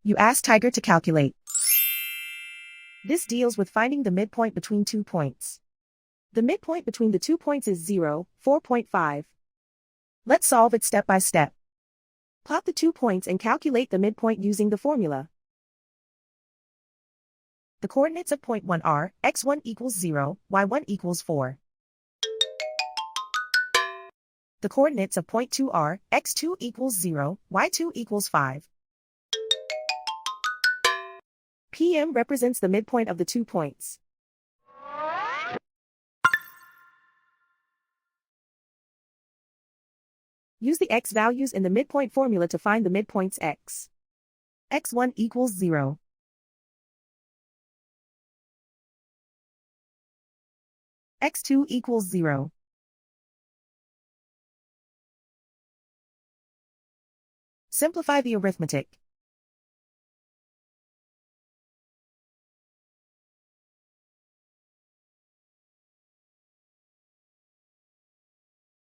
You ask Tiger to calculate. This deals with finding the midpoint between 2 points. The midpoint between the 2 points is 0, 4.5. Let's solve it step by step. Plot the 2 points and calculate the midpoint using the formula. The coordinates of point 1 are x1 equals 0, y1 equals 4. The coordinates of point 2 are x2 equals 0, y2 equals 5. PM represents the midpoint of the 2 points. Use the x values in the midpoint formula to find the midpoints x. x1 equals 0. x2 equals 0. Simplify the arithmetic.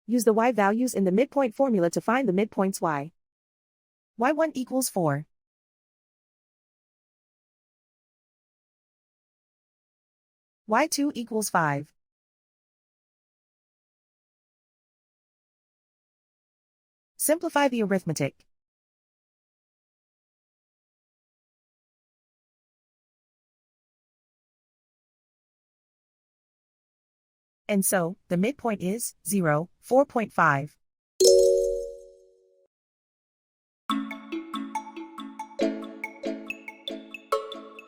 Use the y values in the midpoint formula to find the midpoints y. y1 equals 4. y2 equals 5. Simplify the arithmetic. And so, the midpoint is 0, 4.5.